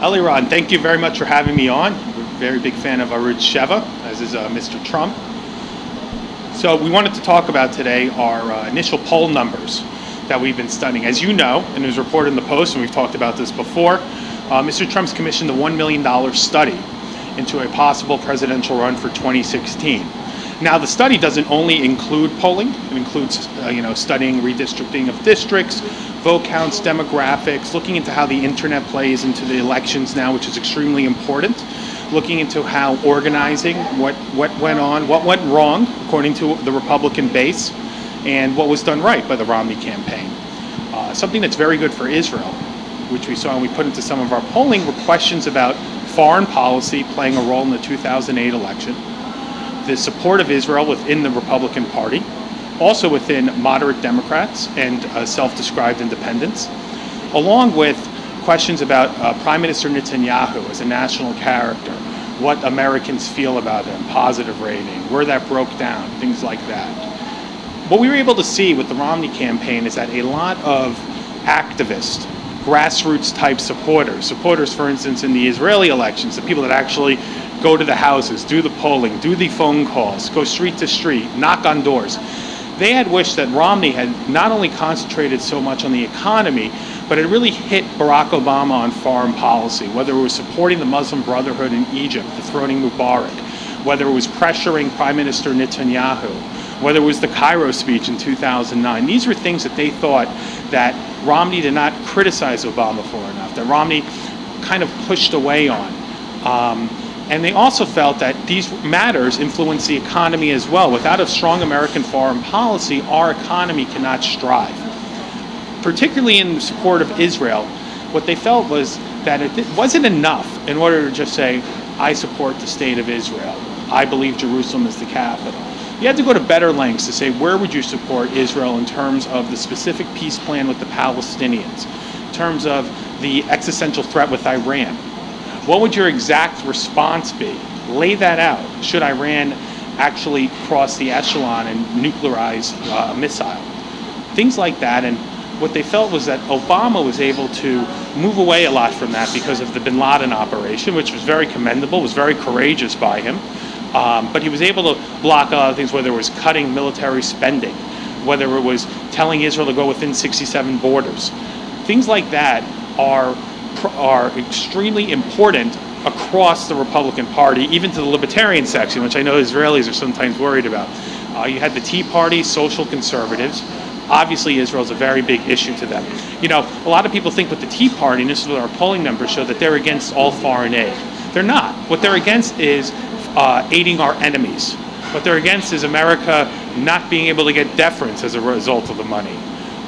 Eliran, thank you very much for having me on. We're a very big fan of ARUTZ7, as is Mr. Trump. So we wanted to talk about today our initial poll numbers that we've been studying. As you know, and it was reported in the Post, and we've talked about this before, Mr. Trump's commissioned a $1 million study into a possible presidential run for 2016. Now, the study doesn't only include polling. It includes, studying redistricting of districts, vote counts, demographics, looking into how the internet plays into the elections now, which is extremely important, looking into how organizing, what went on, what went wrong, according to the Republican base, and what was done right by the Romney campaign. Something that's very good for Israel, which we saw and we put into some of our polling, were questions about foreign policy playing a role in the 2008 election, the support of Israel within the Republican Party, also within moderate Democrats and self-described independents, along with questions about Prime Minister Netanyahu as a national character, what Americans feel about him, positive rating, where that broke down, things like that. What we were able to see with the Romney campaign is that a lot of activist, grassroots type supporters, for instance, in the Israeli elections, the people that actually go to the houses, do the polling, do the phone calls, go street to street, knock on doors. They had wished that Romney had not only concentrated so much on the economy, but it really hit Barack Obama on foreign policy, whether it was supporting the Muslim Brotherhood in Egypt, dethroning Mubarak, whether it was pressuring Prime Minister Netanyahu, whether it was the Cairo speech in 2009. These were things that they thought that Romney did not criticize Obama for enough, that Romney kind of pushed away on. And they also felt that these matters influence the economy as well. Without a strong American foreign policy, our economy cannot strive. Particularly in support of Israel, what they felt was that it wasn't enough in order to just say, I support the state of Israel. I believe Jerusalem is the capital. You had to go to better lengths to say, where would you support Israel in terms of the specific peace plan with the Palestinians, in terms of the existential threat with Iran? What would your exact response be? Lay that out. Should Iran actually cross the echelon and nuclearize a missile? Things like that. And what they felt was that Obama was able to move away a lot from that because of the bin Laden operation, which was very commendable, was very courageous by him. But he was able to block a lot of things, whether it was cutting military spending, whether it was telling Israel to go within 67 borders. Things like that are extremely important across the Republican Party, even to the libertarian section, which I know Israelis are sometimes worried about. You had the Tea Party, social conservatives. Obviously, Israel is a very big issue to them. You know, a lot of people think with the Tea Party, and this is what our polling numbers show, that they're against all foreign aid. They're not. What they're against is aiding our enemies. What they're against is America not being able to get deference as a result of the money.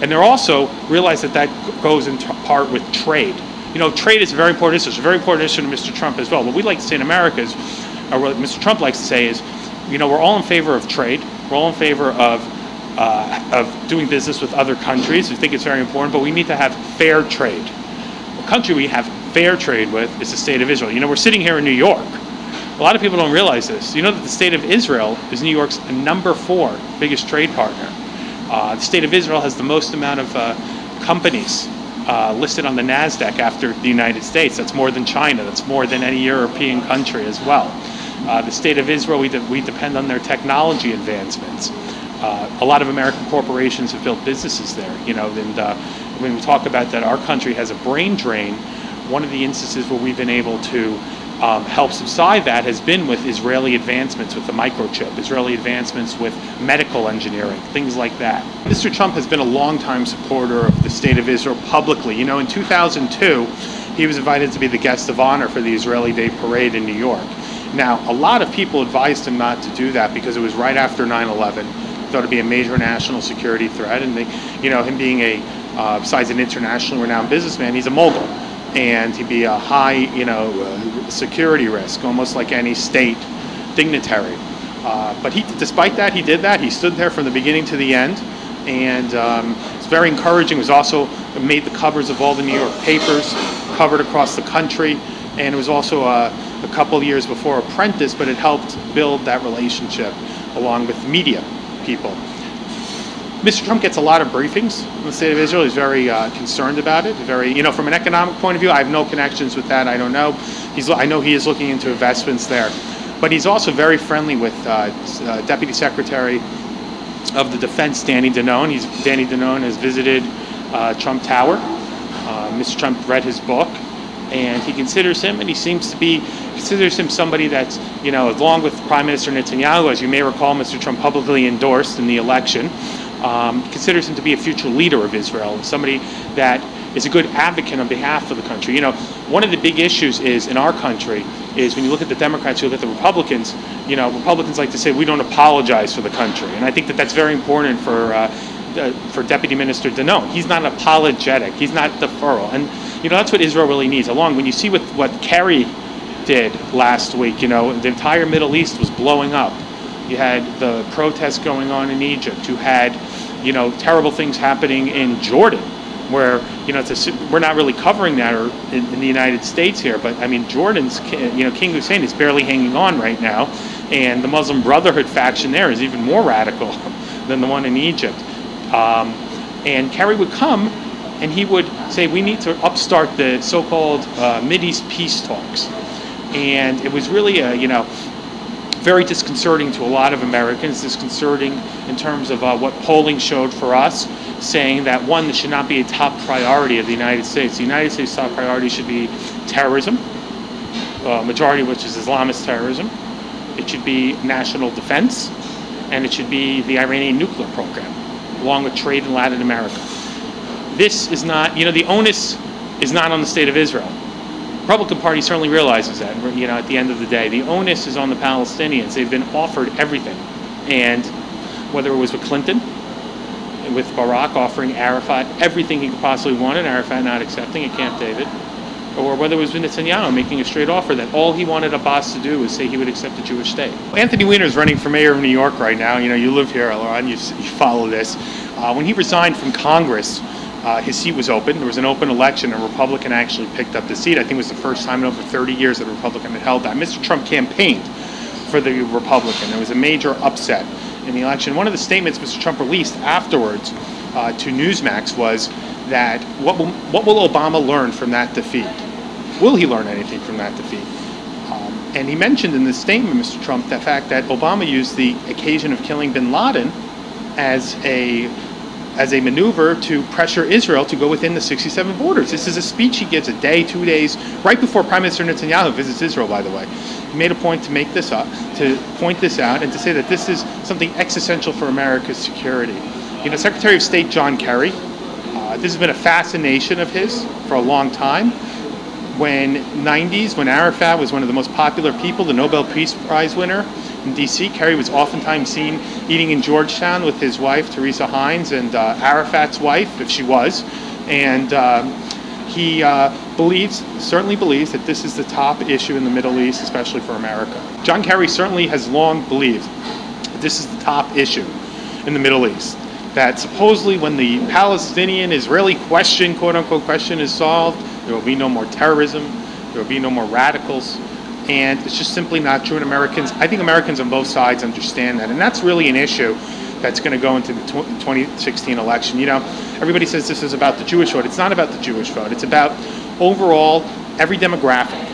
And they're also realize that that goes in part with trade. You know, trade is a very important issue. It's a very important issue to Mr. Trump as well. What we like to say in America is, or what Mr. Trump likes to say is, you know, we're all in favor of trade. We're all in favor of doing business with other countries. We think it's very important, but we need to have fair trade. The country we have fair trade with is the state of Israel. You know, we're sitting here in New York. A lot of people don't realize this. You know that the state of Israel is New York's #4 biggest trade partner. The state of Israel has the most amount of companies listed on the NASDAQ after the United States. That's more than China. That's more than any European country as well. The state of Israel, we depend on their technology advancements. A lot of American corporations have built businesses there. You know, and when we talk about that our country has a brain drain, one of the instances where we've been able to help subside that has been with Israeli advancements with the microchip, Israeli advancements with medical engineering, things like that. Mr. Trump has been a longtime supporter of the state of Israel publicly. You know, in 2002, he was invited to be the guest of honor for the Israeli Day Parade in New York. Now, a lot of people advised him not to do that because it was right after 9/11, thought it'd be a major national security threat, and him being besides an internationally renowned businessman, he's a mogul. And he'd be a high, security risk, almost like any state dignitary. But despite that, he did that. He stood there from the beginning to the end, and it's very encouraging. It was also made the covers of all the New York papers, covered across the country, and it was also a couple of years before Apprentice, but it helped build that relationship along with media people. Mr. Trump gets a lot of briefings on the state of Israel. He's very concerned about it. Very, from an economic point of view, I have no connections with that. I don't know. I know he is looking into investments there, but he's also very friendly with Deputy Secretary of the Defense, Danny Danon. Danny Danon has visited Trump Tower. Mr. Trump read his book, and he considers him, and he seems to be considers him somebody that's, along with Prime Minister Netanyahu, as you may recall, Mr. Trump publicly endorsed in the election. Considers him to be a future leader of Israel, somebody that is a good advocate on behalf of the country. One of the big issues is in our country is when you look at the Democrats, you look at the Republicans. Republicans like to say we don't apologize for the country, and I think that that's very important for Deputy Minister Danon. He's not apologetic. He's not deferral, and that's what Israel really needs. When you see what Kerry did last week, the entire Middle East was blowing up. You had the protests going on in Egypt. You had, terrible things happening in Jordan, where, we're not really covering that or in the United States here, but I mean, Jordan's, King Hussein is barely hanging on right now, and the Muslim Brotherhood faction there is even more radical than the one in Egypt. And Kerry would come and he would say, we need to upstart the so-called Mideast peace talks. And it was really, very disconcerting to a lot of Americans, disconcerting in terms of what polling showed for us, saying that, one, this should not be a top priority of the United States. The United States' top priority should be terrorism, majority of which is Islamist terrorism. It should be national defense, and it should be the Iranian nuclear program, along with trade in Latin America. This is not, the onus is not on the state of Israel. The Republican Party certainly realizes that, at the end of the day. The onus is on the Palestinians. They've been offered everything. And whether it was with Clinton, with Barack offering Arafat everything he could possibly want, and Arafat not accepting at Camp David, or whether it was with Netanyahu making a straight offer that all he wanted Abbas to do was say he would accept a Jewish state. Anthony Weiner is running for mayor of New York right now. You live here, Laurent, you follow this. When he resigned from Congress, his seat was open. There was an open election. A Republican actually picked up the seat. I think it was the first time in over 30 years that a Republican had held that. Mr. Trump campaigned for the Republican. There was a major upset in the election. One of the statements Mr. Trump released afterwards to Newsmax was that what will Obama learn from that defeat? Will he learn anything from that defeat? And he mentioned in this statement, Mr. Trump, the fact that Obama used the occasion of killing bin Laden as a maneuver to pressure Israel to go within the 67 borders. This is a speech he gives a day, 2 days, right before Prime Minister Netanyahu visits Israel, by the way. He made a point to make this up, to point this out, and to say that this is something existential for America's security. Secretary of State John Kerry, this has been a fascination of his for a long time. When Arafat was one of the most popular people, the Nobel Peace Prize winner in D.C., Kerry was oftentimes seen eating in Georgetown with his wife, Teresa Hines, and Arafat's wife, if she was. And he certainly believes that this is the top issue in the Middle East, especially for America. John Kerry certainly has long believed that this is the top issue in the Middle East. That supposedly when the Palestinian-Israeli question, quote-unquote question, is solved, there will be no more terrorism, there will be no more radicals, and it's just simply not true. And I think Americans on both sides understand that, and that's really an issue that's going to go into the 2016 election. Everybody says this is about the Jewish vote. It's not about the Jewish vote. It's about overall every demographic.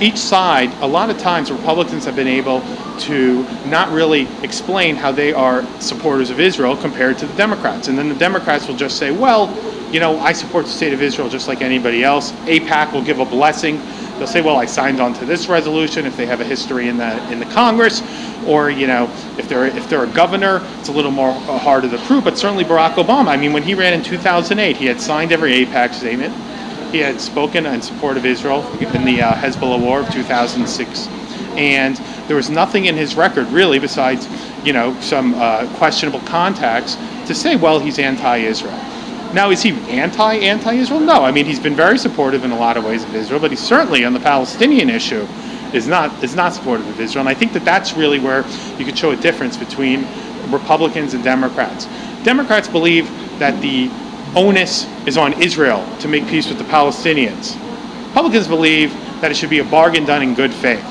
Each side, a lot of times Republicans have been able to not really explain how they are supporters of Israel compared to the Democrats. And then the Democrats will just say, well, I support the state of Israel just like anybody else. AIPAC will give a blessing. They'll say, well, I signed on to this resolution if they have a history in the Congress, or if they're a governor, it's a little more harder to prove. But certainly Barack Obama, when he ran in 2008, he had signed every AIPAC statement. He had spoken in support of Israel in the Hezbollah war of 2006, and there was nothing in his record really besides some questionable contacts to say, well, he's anti-Israel. Now, is he anti-Israel? No. He's been very supportive in a lot of ways of Israel, but he certainly on the Palestinian issue is not supportive of Israel. And I think that that's really where you could show a difference between Republicans and Democrats. Democrats believe that the onus is on Israel to make peace with the Palestinians. Republicans believe that it should be a bargain done in good faith.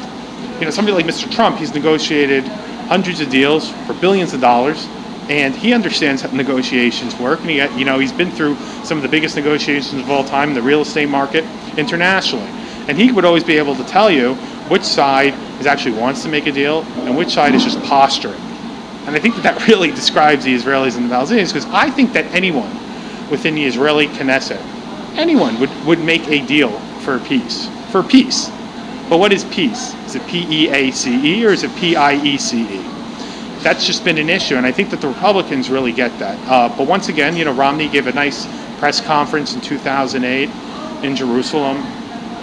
Somebody like Mr. Trump, he's negotiated hundreds of deals for billions of dollars And he understands how negotiations work, and he's been through some of the biggest negotiations of all time in the real estate market internationally. And he would always be able to tell you which side actually wants to make a deal and which side is just posturing. And I think that really describes the Israelis and the Palestinians, because I think that anyone within the Israeli Knesset, anyone would make a deal for peace. But what is peace? Is it P-E-A-C-E or is it P-I-E-C-E? That's just been an issue, and I think that the Republicans really get that. But once again, Romney gave a nice press conference in 2008 in Jerusalem.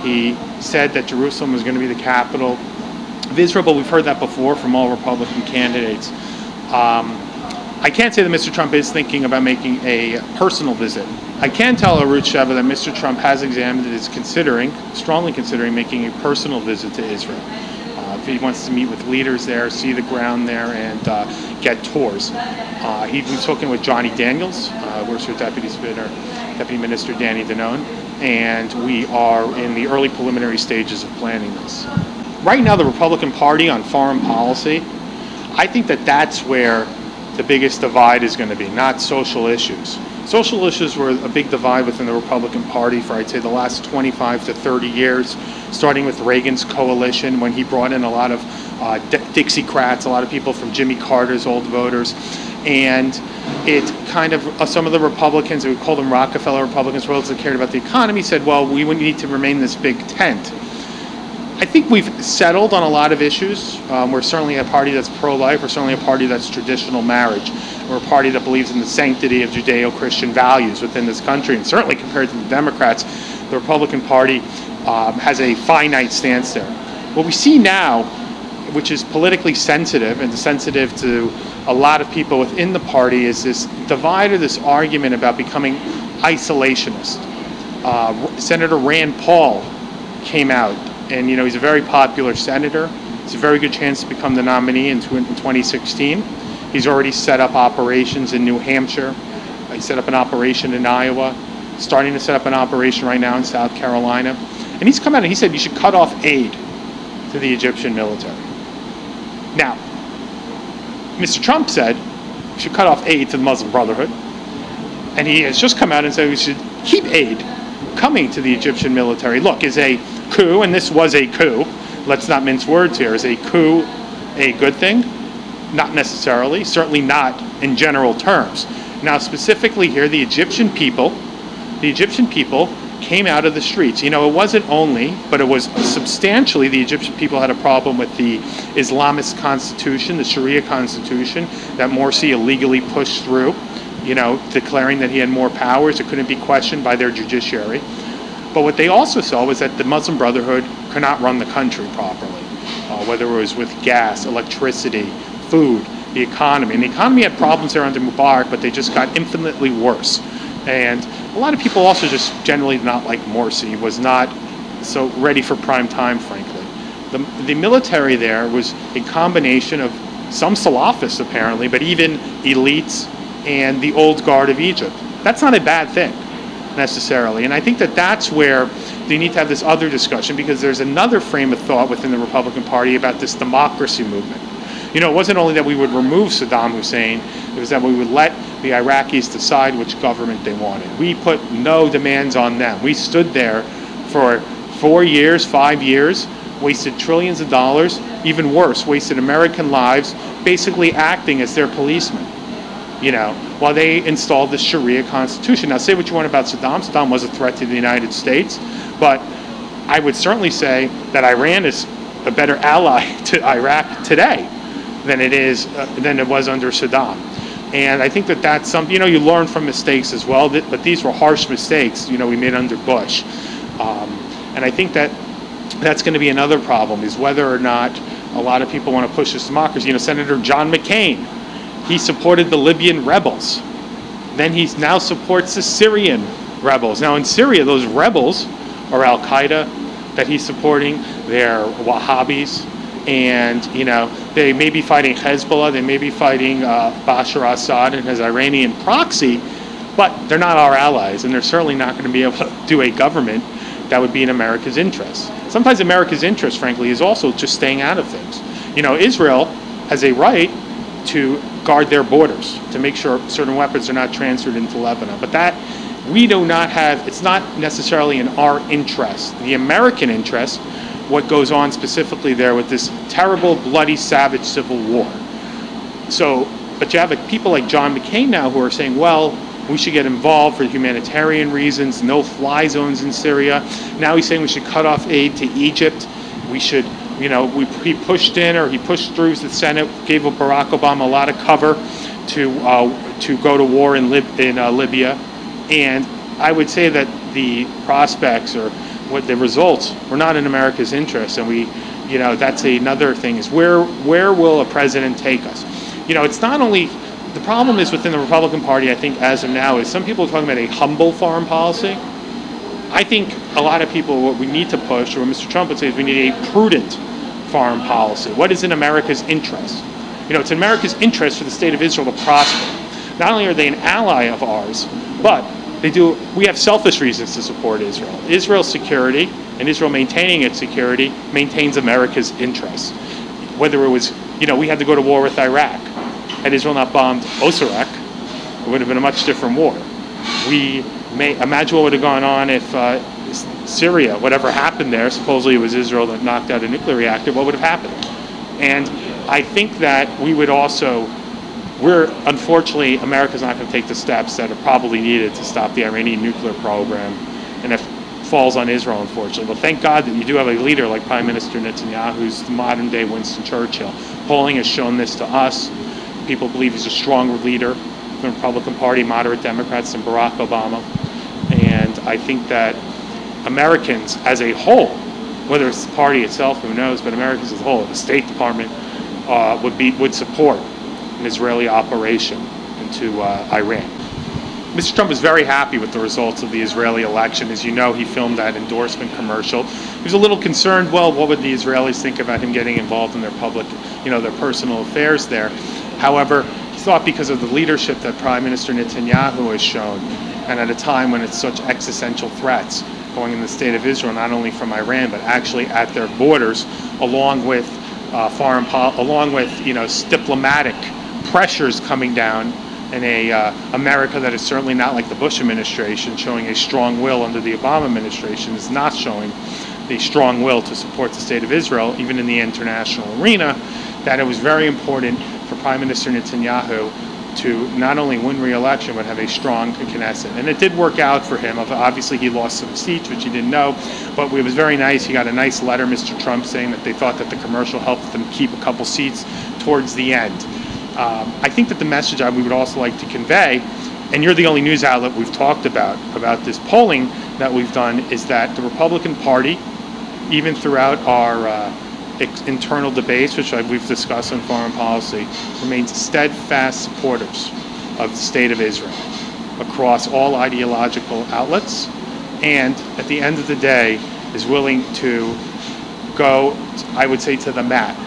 He said that Jerusalem was going to be the capital of Israel, but we've heard that before from all Republican candidates. I can't say that Mr. Trump is thinking about making a personal visit. I can tell ARUTZ7 that Mr. Trump has examined and is strongly considering making a personal visit to Israel. If he wants to meet with leaders there, see the ground there, and get tours. He's been talking with Johnny Daniels, works with Deputy Minister Danny Danone, and we are in the early preliminary stages of planning this. Right now, the Republican Party on foreign policy, I think that that's where the biggest divide is going to be, not social issues. Social issues were a big divide within the Republican Party for, I'd say, the last 25 to 30 years, starting with Reagan's coalition when he brought in a lot of Dixiecrats, a lot of people from Jimmy Carter's old voters. And it kind of, some of the Republicans, we call them Rockefeller Republicans, those that cared about the economy, said, well, we need to remain this big tent. I think we've settled on a lot of issues. We're certainly a party that's pro-life. We're certainly a party that's traditional marriage. We're a party that believes in the sanctity of Judeo-Christian values within this country. And certainly compared to the Democrats, the Republican Party has a finite stance there. What we see now, which is politically sensitive and sensitive to a lot of people within the party, is this divide or this argument about becoming isolationist. Senator Rand Paul came out, and he's a very popular senator. It's a very good chance to become the nominee in 2016. He's already set up operations in New Hampshire. He set up an operation in Iowa, starting to set up an operation right now in South Carolina. And he's come out and he said you should cut off aid to the Egyptian military. Now, Mr. Trump said we should cut off aid to the Muslim Brotherhood. And he has just come out and said we should keep aid coming to the Egyptian military. Look, is a coup, and this was a coup, let's not mince words here, is a coup a good thing? Not necessarily, certainly not in general terms. Now, specifically here, the Egyptian people came out of the streets. It wasn't only, but it was substantially, the Egyptian people had a problem with the Islamist constitution, the Sharia constitution, that Morsi illegally pushed through, declaring that he had more powers. It couldn't be questioned by their judiciary. But what they also saw was that the Muslim Brotherhood could not run the country properly, whether it was with gas, electricity, food, the economy. And the economy had problems there under Mubarak, but they just got infinitely worse. And a lot of people also just generally not like Morsi, was not so ready for prime time, frankly. The military there was a combination of some Salafists, apparently, but even elites and the old guard of Egypt. That's not a bad thing, necessarily. And I think that that's where you need to have this other discussion, because there's another frame of thought within the Republican Party about this democracy movement. It wasn't only that we would remove Saddam Hussein, it was that we would let the Iraqis decide which government they wanted. We put no demands on them. We stood there for 4 years, 5 years, wasted trillions of dollars, even worse, wasted American lives, basically acting as their policemen, while they installed the Sharia constitution. Now, say what you want about Saddam. Saddam was a threat to the United States, but I would certainly say that Iran is a better ally to Iraq today than it was under Saddam. And I think that that's something, you learn from mistakes as well, but these were harsh mistakes, we made under Bush. And I think that that's going to be another problem, is whether or not a lot of people want to push this democracy. Senator John McCain, he supported the Libyan rebels. Then he now supports the Syrian rebels. Now in Syria, those rebels are Al-Qaeda that he's supporting. They're Wahhabis. And, they may be fighting Hezbollah, they may be fighting Bashar Assad and his Iranian proxy, but they're not our allies, and they're certainly not going to be able to do a government that would be in America's interest. Sometimes America's interest, frankly, is also just staying out of things. Israel has a right to guard their borders, to make sure certain weapons are not transferred into Lebanon. But that we do not have, it's not necessarily in our interest, the American interest, what goes on specifically there with this terrible, bloody, savage civil war. So, but you have people like John McCain now who are saying, well, we should get involved for humanitarian reasons, no-fly zones in Syria. Now he's saying we should cut off aid to Egypt. We should, he pushed in, or he pushed through the Senate, gave Barack Obama a lot of cover to go to war in Libya. And I would say that the prospects or what the results were not in America's interest. And we, that's another thing is where will a president take us? It's not only, the problem is within the Republican Party, I think, as of now, is some people are talking about a humble foreign policy. I think a lot of people, what we need to push, or what Mr. Trump would say, is we need a prudent foreign policy. What is in America's interest? It's in America's interest for the state of Israel to prosper. Not only are they an ally of ours, but we have selfish reasons to support Israel. Israel's security and Israel maintaining its security maintains America's interests. Whether it was, we had to go to war with Iraq. Had Israel not bombed Osirak, it would have been a much different war. We may imagine what would have gone on if Syria, whatever happened there, supposedly it was Israel that knocked out a nuclear reactor, what would have happened? And I think that unfortunately, America's not going to take the steps that are probably needed to stop the Iranian nuclear program, and it falls on Israel, unfortunately. But thank God that you do have a leader like Prime Minister Netanyahu, who's the modern-day Winston Churchill. Polling has shown this to us. People believe he's a stronger leader in the Republican Party, moderate Democrats, than Barack Obama. And I think that Americans as a whole, whether it's the party itself, who knows, but Americans as a whole, the State Department would support an Israeli operation into Iran. Mr. Trump was very happy with the results of the Israeli election. As you know, he filmed that endorsement commercial. He was a little concerned, well, what would the Israelis think about him getting involved in their public, their personal affairs there. However, he thought because of the leadership that Prime Minister Netanyahu has shown, and at a time when it's such existential threats going in the state of Israel, not only from Iran, but actually at their borders, along with diplomatic pressures coming down in America that is certainly not like the Bush administration, showing a strong will under the Obama administration, is not showing the strong will to support the state of Israel, even in the international arena, that it was very important for Prime Minister Netanyahu to not only win re-election, but have a strong Knesset. And it did work out for him. Obviously, he lost some seats, which he didn't know, but it was very nice. He got a nice letter, Mr. Trump, saying that they thought that the commercial helped them keep a couple seats towards the end. I think that the message we would also like to convey, and you're the only news outlet we've talked about this polling that we've done, is that the Republican Party, even throughout our internal debates, which we've discussed on foreign policy, remains steadfast supporters of the state of Israel across all ideological outlets, and at the end of the day is willing to go, I would say, to the mat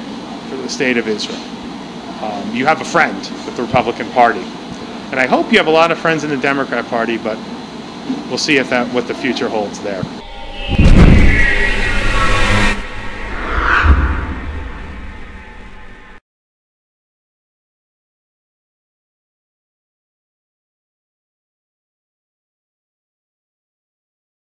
for the state of Israel. You have a friend with the Republican Party, and I hope you have a lot of friends in the Democrat Party, but we'll see what the future holds there.